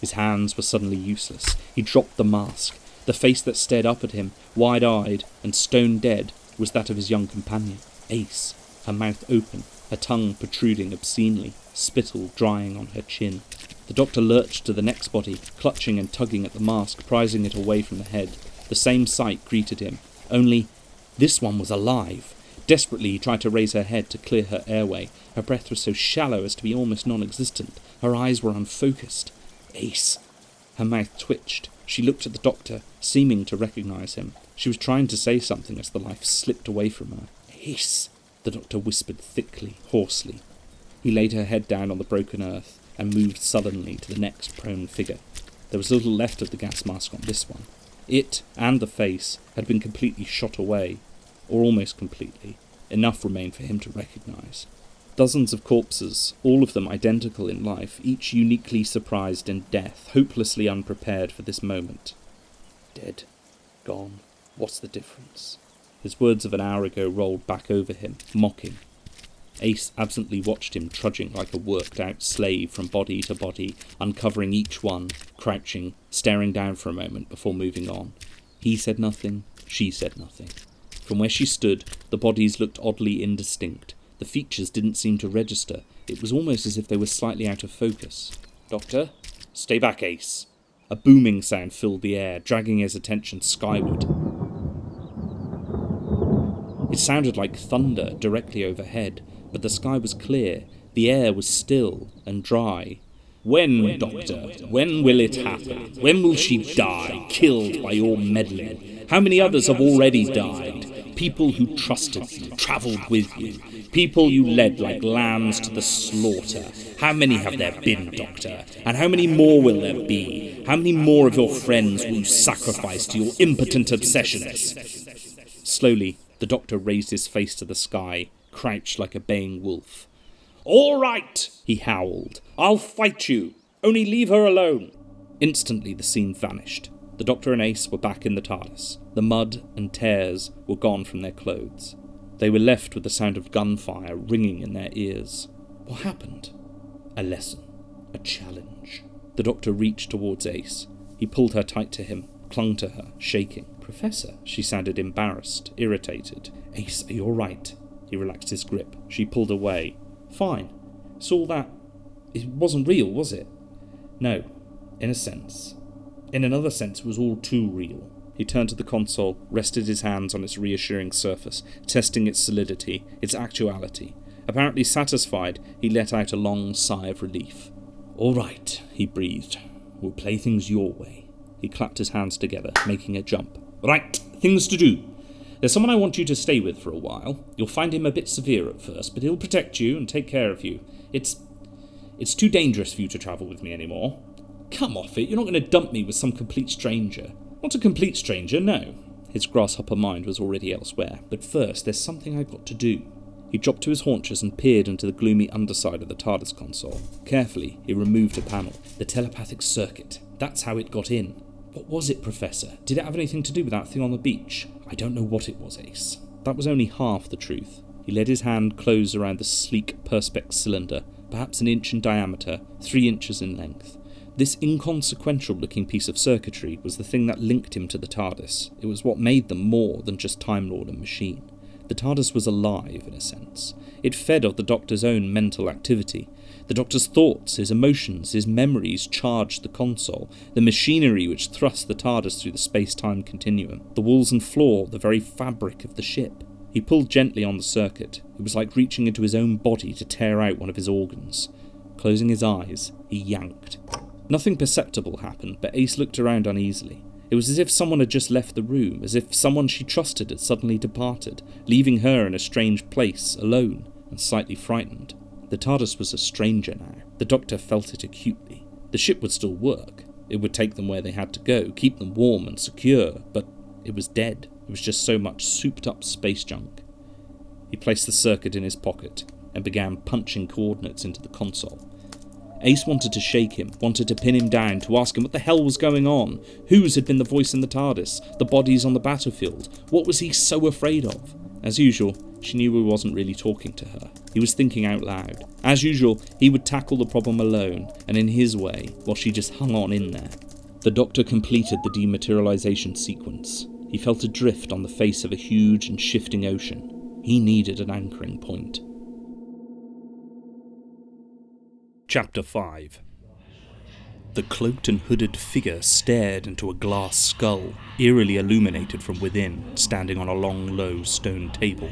His hands were suddenly useless. He dropped the mask. The face that stared up at him, wide-eyed and stone-dead, was that of his young companion, Ace, her mouth open, her tongue protruding obscenely, spittle drying on her chin. The doctor lurched to the next body, clutching and tugging at the mask, prizing it away from the head. The same sight greeted him, only this one was alive. Desperately he tried to raise her head to clear her airway. Her breath was so shallow as to be almost non-existent. Her eyes were unfocused. Ace! Her mouth twitched. She looked at the doctor, seeming to recognise him. She was trying to say something as the life slipped away from her. Ace! The doctor whispered thickly, hoarsely. He laid her head down on the broken earth and moved sullenly to the next prone figure. There was little left of the gas mask on this one. It, and the face, had been completely shot away, or almost completely. Enough remained for him to recognise. Dozens of corpses, all of them identical in life, each uniquely surprised in death, hopelessly unprepared for this moment. Dead. Gone. What's the difference? His words of an hour ago rolled back over him, mocking. Ace absently watched him trudging like a worked-out slave from body to body, uncovering each one, crouching, staring down for a moment before moving on. He said nothing, she said nothing. From where she stood, the bodies looked oddly indistinct. The features didn't seem to register. It was almost as if they were slightly out of focus. "Doctor? Stay back, Ace." A booming sound filled the air, dragging his attention skyward. It sounded like thunder directly overhead, but the sky was clear. The air was still and dry. "When, Doctor? When will it happen? When will she die, killed by your meddling? How many others have already died? People who trusted you, travelled with you. People you led like lambs to the slaughter. How many have there been, Doctor? And how many more will there be? How many more of your friends will you sacrifice to your impotent obsessions?" Slowly, the doctor raised his face to the sky, crouched like a baying wolf. "All right," he howled. "I'll fight you. Only leave her alone." Instantly the scene vanished. The doctor and Ace were back in the TARDIS. The mud and tears were gone from their clothes. They were left with the sound of gunfire ringing in their ears. What happened? A lesson. A challenge. The doctor reached towards Ace. He pulled her tight to him, clung to her, shaking. "Professor," she sounded embarrassed, irritated. "Ace, are you all right?" He relaxed his grip. She pulled away. "Fine. It's all that... It wasn't real, was it?" "No. In a sense. In another sense, it was all too real." He turned to the console, rested his hands on its reassuring surface, testing its solidity, its actuality. Apparently satisfied, he let out a long sigh of relief. "All right," he breathed. "We'll play things your way." He clapped his hands together, making a jump. "Right, things to do. There's someone I want you to stay with for a while. You'll find him a bit severe at first, but he'll protect you and take care of you. It's too dangerous for you to travel with me anymore." "Come off it, you're not going to dump me with some complete stranger." "Not a complete stranger, no." His grasshopper mind was already elsewhere. "But first, there's something I've got to do." He dropped to his haunches and peered into the gloomy underside of the TARDIS console. Carefully, he removed a panel. The telepathic circuit. That's how it got in. What was it, Professor? Did it have anything to do with that thing on the beach? "I don't know what it was, Ace." That was only half the truth. He let his hand close around the sleek perspex cylinder, perhaps an inch in diameter, 3 inches in length. This inconsequential-looking piece of circuitry was the thing that linked him to the TARDIS. It was what made them more than just Timelord and machine. The TARDIS was alive, in a sense. It fed off the Doctor's own mental activity. The Doctor's thoughts, his emotions, his memories charged the console, the machinery which thrust the TARDIS through the space-time continuum, the walls and floor, the very fabric of the ship. He pulled gently on the circuit. It was like reaching into his own body to tear out one of his organs. Closing his eyes, he yanked. Nothing perceptible happened, but Ace looked around uneasily. It was as if someone had just left the room, as if someone she trusted had suddenly departed, leaving her in a strange place, alone and slightly frightened. The TARDIS was a stranger now. The Doctor felt it acutely. The ship would still work. It would take them where they had to go, keep them warm and secure, but it was dead. It was just so much souped-up space junk. He placed the circuit in his pocket and began punching coordinates into the console. Ace wanted to shake him, wanted to pin him down, to ask him what the hell was going on. Whose had been the voice in the TARDIS? The bodies on the battlefield? What was he so afraid of? As usual, she knew he wasn't really talking to her. He was thinking out loud. As usual, he would tackle the problem alone, and in his way, while she just hung on in there. The Doctor completed the dematerialization sequence. He felt adrift on the face of a huge and shifting ocean. He needed an anchoring point. Chapter 5. The cloaked and hooded figure stared into a glass skull, eerily illuminated from within, standing on a long, low stone table.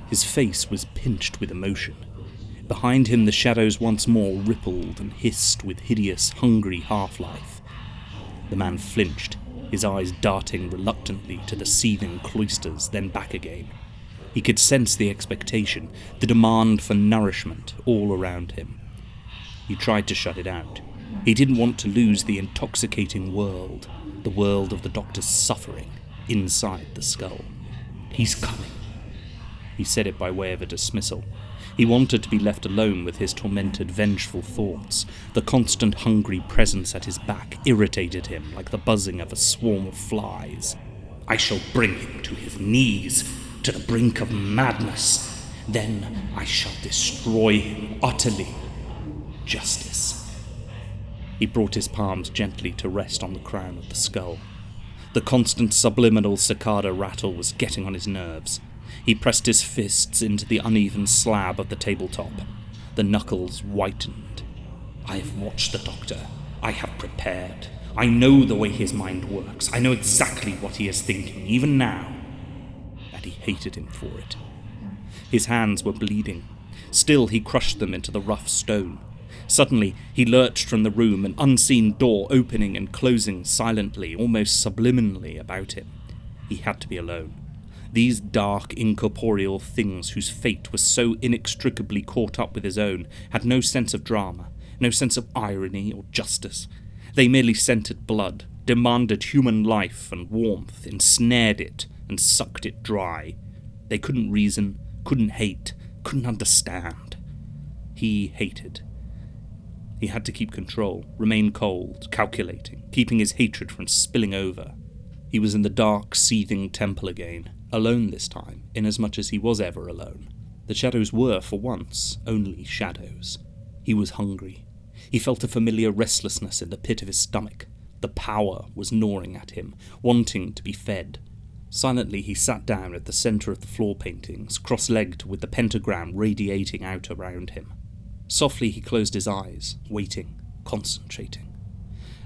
His face was pinched with emotion. Behind him the shadows once more rippled and hissed with hideous, hungry half-life. The man flinched, his eyes darting reluctantly to the seething cloisters, then back again. He could sense the expectation, the demand for nourishment all around him. He tried to shut it out. He didn't want to lose the intoxicating world, the world of the Doctor's suffering, inside the skull. He's coming. He said it by way of a dismissal. He wanted to be left alone with his tormented, vengeful thoughts. The constant hungry presence at his back irritated him like the buzzing of a swarm of flies. I shall bring him to his knees, to the brink of madness. Then I shall destroy him utterly. Justice. He brought his palms gently to rest on the crown of the skull. The constant subliminal cicada rattle was getting on his nerves. He pressed his fists into the uneven slab of the tabletop. The knuckles whitened. I have watched the Doctor. I have prepared. I know the way his mind works. I know exactly what he is thinking, even now. And he hated him for it. His hands were bleeding. Still, he crushed them into the rough stone. Suddenly, he lurched from the room, an unseen door opening and closing silently, almost subliminally about him. He had to be alone. These dark, incorporeal things whose fate was so inextricably caught up with his own had no sense of drama, no sense of irony or justice. They merely scented blood, demanded human life and warmth, ensnared it and sucked it dry. They couldn't reason, couldn't hate, couldn't understand. He hated. He had to keep control, remain cold, calculating, keeping his hatred from spilling over. He was in the dark, seething temple again, alone this time, inasmuch as he was ever alone. The shadows were, for once, only shadows. He was hungry. He felt a familiar restlessness in the pit of his stomach. The power was gnawing at him, wanting to be fed. Silently he sat down at the centre of the floor paintings, cross-legged with the pentagram radiating out around him. Softly he closed his eyes, waiting, concentrating.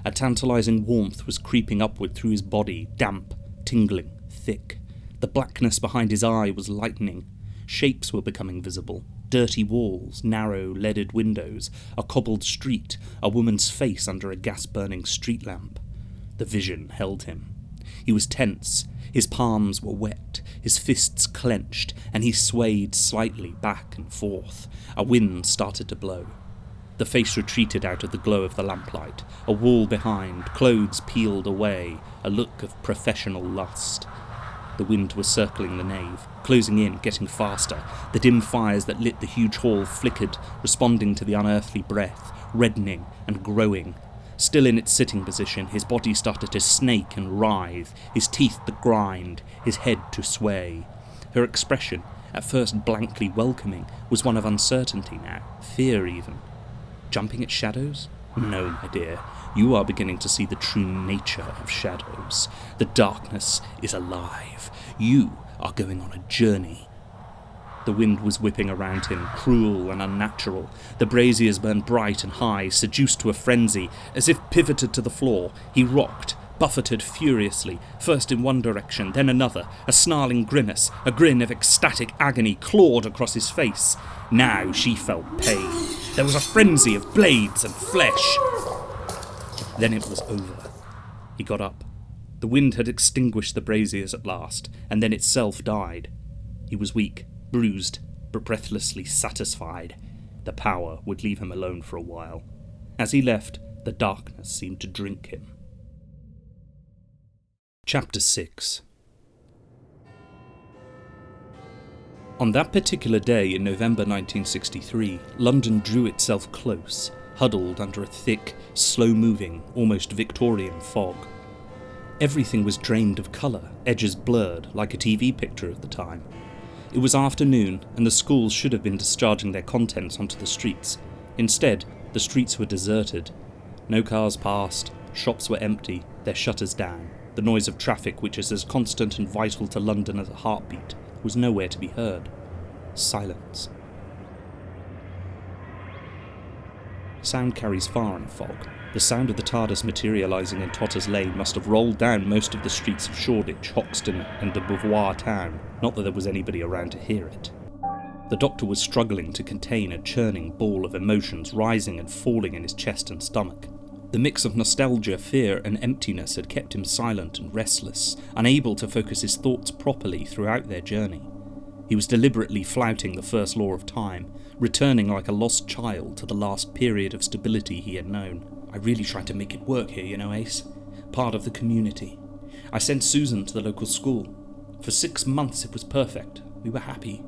A tantalizing warmth was creeping upward through his body, damp, tingling, thick. The blackness behind his eye was lightening. Shapes were becoming visible. Dirty walls, narrow, leaded windows, a cobbled street, a woman's face under a gas-burning street lamp. The vision held him. He was tense. His palms were wet, his fists clenched, and he swayed slightly back and forth. A wind started to blow. The face retreated out of the glow of the lamplight, a wall behind, clothes peeled away, a look of professional lust. The wind was circling the nave, closing in, getting faster. The dim fires that lit the huge hall flickered, responding to the unearthly breath, reddening and growing. Still in its sitting position, his body started to snake and writhe, his teeth to grind, his head to sway. Her expression, at first blankly welcoming, was one of uncertainty now, fear even. Jumping at shadows? No, my dear, you are beginning to see the true nature of shadows. The darkness is alive. You are going on a journey. The wind was whipping around him, cruel and unnatural. The braziers burned bright and high, seduced to a frenzy. As if pivoted to the floor, he rocked, buffeted furiously, first in one direction, then another. A snarling grimace, a grin of ecstatic agony clawed across his face. Now she felt pain. There was a frenzy of blades and flesh. Then it was over. He got up. The wind had extinguished the braziers at last, and then itself died. He was weak, bruised, but breathlessly satisfied. The power would leave him alone for a while. As he left, the darkness seemed to drink him. Chapter 6. On that particular day in November 1963, London drew itself close, huddled under a thick, slow-moving, almost Victorian fog. Everything was drained of colour, edges blurred, like a TV picture of the time. It was afternoon, and the schools should have been discharging their contents onto the streets. Instead, the streets were deserted. No cars passed, shops were empty, their shutters down. The noise of traffic, which is as constant and vital to London as a heartbeat, was nowhere to be heard. Silence. Sound carries far in a fog. The sound of the TARDIS materialising in Totter's Lane must have rolled down most of the streets of Shoreditch, Hoxton and de Beauvoir town, not that there was anybody around to hear it. The Doctor was struggling to contain a churning ball of emotions rising and falling in his chest and stomach. The mix of nostalgia, fear and emptiness had kept him silent and restless, unable to focus his thoughts properly throughout their journey. He was deliberately flouting the first law of time, returning like a lost child to the last period of stability he had known. I really tried to make it work here, you know, Ace. Part of the community. I sent Susan to the local school. For 6 months it was perfect. We were happy.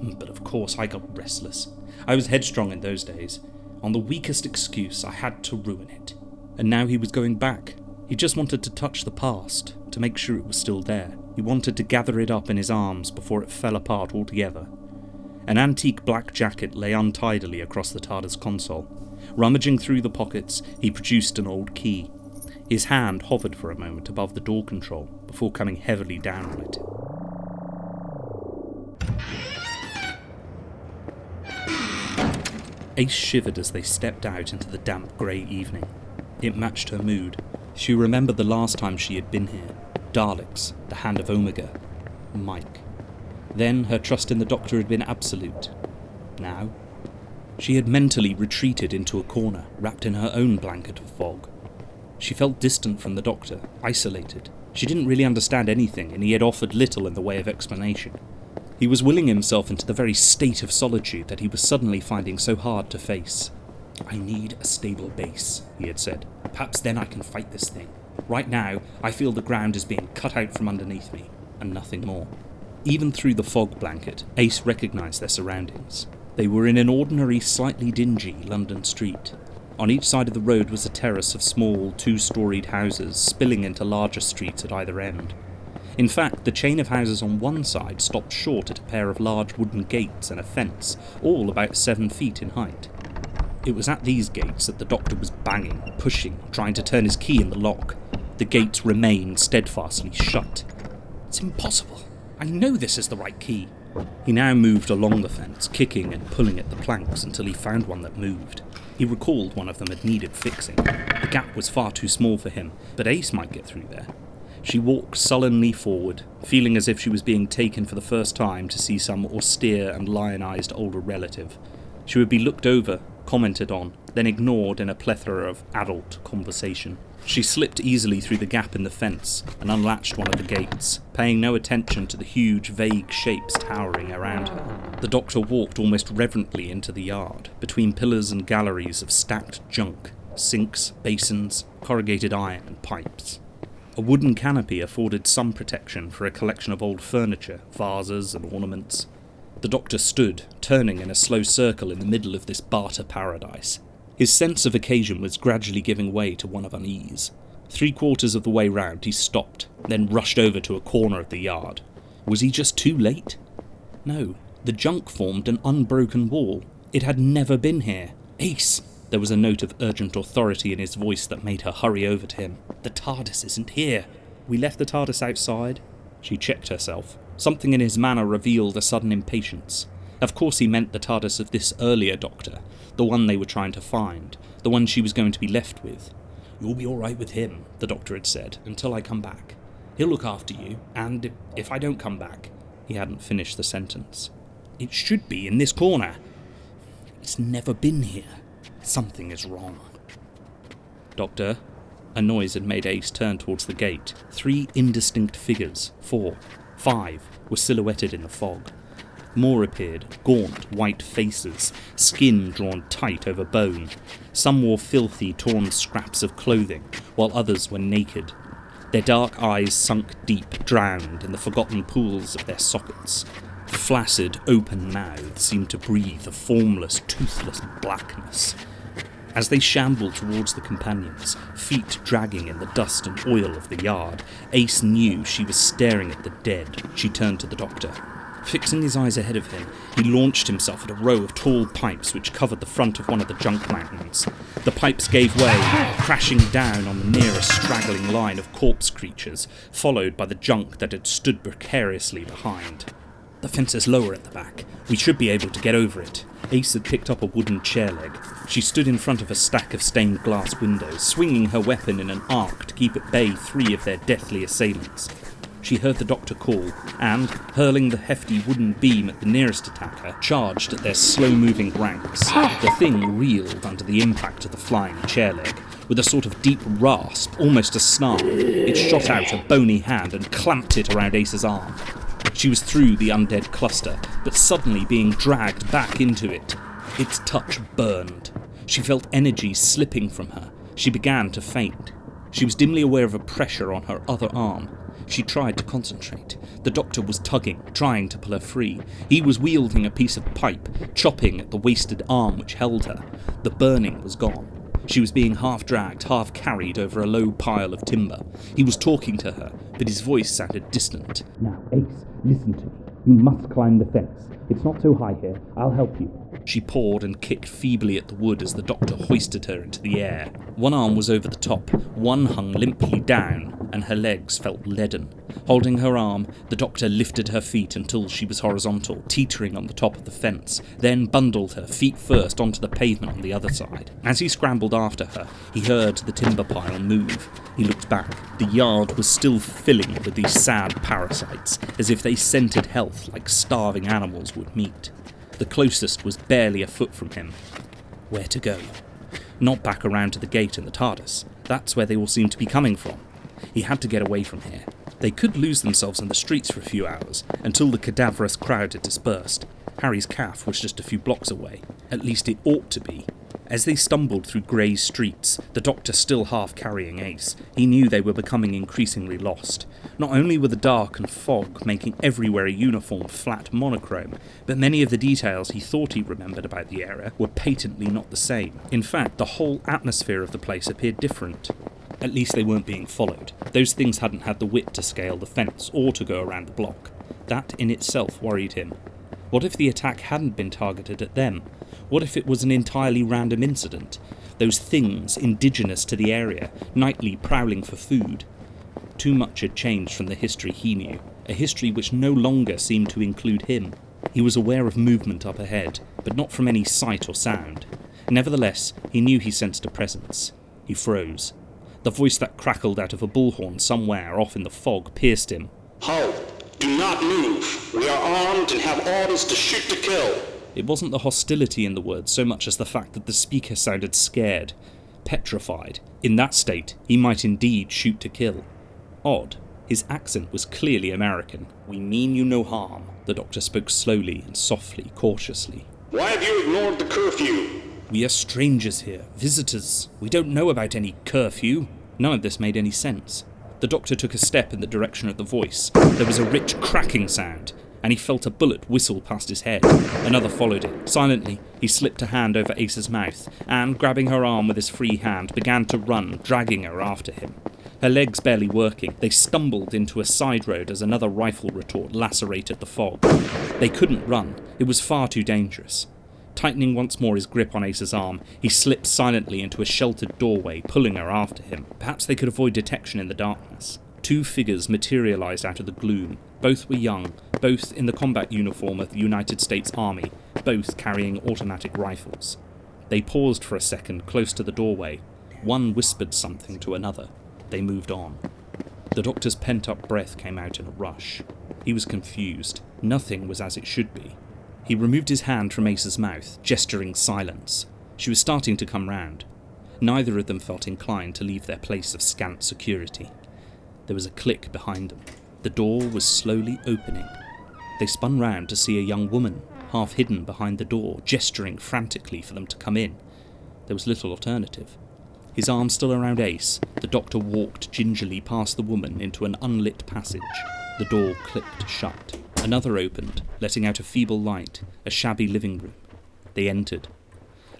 But of course I got restless. I was headstrong in those days. On the weakest excuse, I had to ruin it. And now he was going back. He just wanted to touch the past, to make sure it was still there. He wanted to gather it up in his arms before it fell apart altogether. An antique black jacket lay untidily across the TARDIS console. Rummaging through the pockets, he produced an old key. His hand hovered for a moment above the door control, before coming heavily down on it. Ace shivered as they stepped out into the damp grey evening. It matched her mood. She remembered the last time she had been here. Daleks, the Hand of Omega, Mike. Then her trust in the Doctor had been absolute. Now, she had mentally retreated into a corner, wrapped in her own blanket of fog. She felt distant from the Doctor, isolated. She didn't really understand anything, and he had offered little in the way of explanation. He was willing himself into the very state of solitude that he was suddenly finding so hard to face. I need a stable base, he had said. Perhaps then I can fight this thing. Right now, I feel the ground is being cut out from underneath me, and nothing more. Even through the fog blanket, Ace recognised their surroundings. They were in an ordinary, slightly dingy London street. On each side of the road was a terrace of small, two-storied houses spilling into larger streets at either end. In fact, the chain of houses on one side stopped short at a pair of large wooden gates and a fence, all about 7 feet in height. It was at these gates that the Doctor was banging, pushing, trying to turn his key in the lock. The gates remained steadfastly shut. It's impossible. I know this is the right key. He now moved along the fence, kicking and pulling at the planks until he found one that moved. He recalled one of them had needed fixing. The gap was far too small for him, but Ace might get through there. She walked sullenly forward, feeling as if she was being taken for the first time to see some austere and lionized older relative. She would be looked over, commented on, then ignored in a plethora of adult conversation. She slipped easily through the gap in the fence and unlatched one of the gates, paying no attention to the huge, vague shapes towering around her. The Doctor walked almost reverently into the yard, between pillars and galleries of stacked junk, sinks, basins, corrugated iron and pipes. A wooden canopy afforded some protection for a collection of old furniture, vases and ornaments. The Doctor stood, turning in a slow circle in the middle of this barter paradise. His sense of occasion was gradually giving way to one of unease. 3/4 of the way round he stopped, then rushed over to a corner of the yard. Was he just too late? No, the junk formed an unbroken wall. It had never been here. Ace! There was a note of urgent authority in his voice that made her hurry over to him. The TARDIS isn't here. We left the TARDIS outside. She checked herself. Something in his manner revealed a sudden impatience. Of course he meant the TARDIS of this earlier Doctor, the one they were trying to find, the one she was going to be left with. "You'll be all right with him," the Doctor had said, "until I come back. He'll look after you, and if I don't come back..." He hadn't finished the sentence. "It should be in this corner. It's never been here. Something is wrong." "Doctor?" A noise had made Ace turn towards the gate. 3 indistinct figures, 4, 5, were silhouetted in the fog. More appeared, gaunt, white faces, skin drawn tight over bone. Some wore filthy, torn scraps of clothing, while others were naked. Their dark eyes sunk deep, drowned in the forgotten pools of their sockets. Flaccid, open mouths seemed to breathe a formless, toothless blackness. As they shambled towards the companions, feet dragging in the dust and oil of the yard, Ace knew she was staring at the dead. She turned to the Doctor. Fixing his eyes ahead of him, he launched himself at a row of tall pipes which covered the front of one of the junk mountains. The pipes gave way, crashing down on the nearest straggling line of corpse creatures, followed by the junk that had stood precariously behind. "The fence is lower at the back. We should be able to get over it." Ace had picked up a wooden chair leg. She stood in front of a stack of stained glass windows, swinging her weapon in an arc to keep at bay 3 of their deathly assailants. She heard the Doctor call, and, hurling the hefty wooden beam at the nearest attacker, charged at their slow-moving ranks. The thing reeled under the impact of the flying chair leg. With a sort of deep rasp, almost a snarl, it shot out a bony hand and clamped it around Ace's arm. She was through the undead cluster, but suddenly being dragged back into it. Its touch burned. She felt energy slipping from her. She began to faint. She was dimly aware of a pressure on her other arm. She tried to concentrate. The Doctor was tugging, trying to pull her free. He was wielding a piece of pipe, chopping at the wasted arm which held her. The burning was gone. She was being half dragged, half carried over a low pile of timber. He was talking to her, but his voice sounded distant. "Now, Ace, listen to me. You must climb the fence. It's not so high here. I'll help you." She pawed and kicked feebly at the wood as the Doctor hoisted her into the air. One arm was over the top, one hung limply down, and her legs felt leaden. Holding her arm, the Doctor lifted her feet until she was horizontal, teetering on the top of the fence, then bundled her, feet first, onto the pavement on the other side. As he scrambled after her, he heard the timber pile move. He looked back. The yard was still filling with these sad parasites, as if they scented health like starving animals would meet. The closest was barely a foot from him. Where to go? Not back around to the gate in the TARDIS. That's where they all seemed to be coming from. He had to get away from here. They could lose themselves in the streets for a few hours, until the cadaverous crowd had dispersed. Harry's caff was just a few blocks away. At least it ought to be. As they stumbled through grey streets, the Doctor still half carrying Ace, he knew they were becoming increasingly lost. Not only were the dark and fog making everywhere a uniform flat monochrome, but many of the details he thought he remembered about the area were patently not the same. In fact, the whole atmosphere of the place appeared different. At least they weren't being followed. Those things hadn't had the wit to scale the fence or to go around the block. That in itself worried him. What if the attack hadn't been targeted at them? What if it was an entirely random incident? Those things indigenous to the area, nightly prowling for food. Too much had changed from the history he knew, a history which no longer seemed to include him. He was aware of movement up ahead, but not from any sight or sound. Nevertheless, he knew he sensed a presence. He froze. The voice that crackled out of a bullhorn somewhere off in the fog pierced him. "Halt! Do not move! We are armed and have orders to shoot to kill!" It wasn't the hostility in the words so much as the fact that the speaker sounded scared, petrified. In that state, he might indeed shoot to kill. Odd. His accent was clearly American. "We mean you no harm," the Doctor spoke slowly and softly, cautiously. "Why have you ignored the curfew?" "We are strangers here, visitors. We don't know about any curfew." None of this made any sense. The Doctor took a step in the direction of the voice. There was a rich cracking sound, and he felt a bullet whistle past his head. Another followed it. Silently, he slipped a hand over Ace's mouth, and, grabbing her arm with his free hand, began to run, dragging her after him. Her legs barely working, they stumbled into a side road as another rifle retort lacerated the fog. They couldn't run. It was far too dangerous. Tightening once more his grip on Ace's arm, he slipped silently into a sheltered doorway, pulling her after him. Perhaps they could avoid detection in the darkness. 2 figures materialized out of the gloom. Both were young, both in the combat uniform of the United States Army, both carrying automatic rifles. They paused for a second close to the doorway. One whispered something to another. They moved on. The doctor's pent-up breath came out in a rush. He was confused. Nothing was as it should be. He removed his hand from Ace's mouth, gesturing silence. She was starting to come round. Neither of them felt inclined to leave their place of scant security. There was a click behind them. The door was slowly opening. They spun round to see a young woman, half hidden behind the door, gesturing frantically for them to come in. There was little alternative. His arm still around Ace, the doctor walked gingerly past the woman into an unlit passage. The door clicked shut. Another opened, letting out a feeble light, a shabby living room. They entered.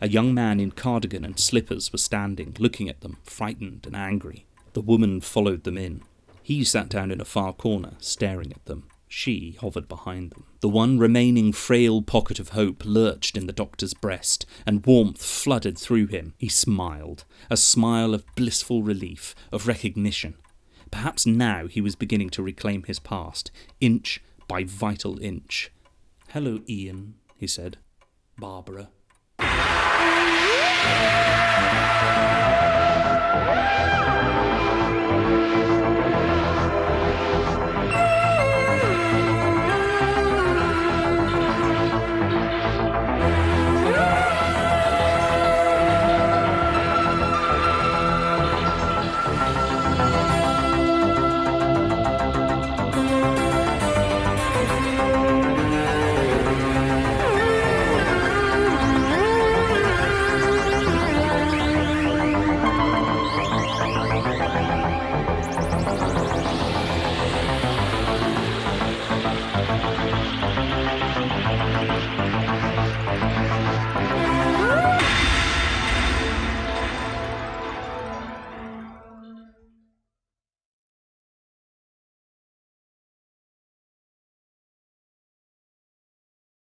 A young man in cardigan and slippers was standing, looking at them, frightened and angry. The woman followed them in. He sat down in a far corner, staring at them. She hovered behind them. The one remaining frail pocket of hope lurched in the doctor's breast, and warmth flooded through him. He smiled, a smile of blissful relief, of recognition. Perhaps now he was beginning to reclaim his past, inch by vital inch. "Hello, Ian," he said. "Barbara."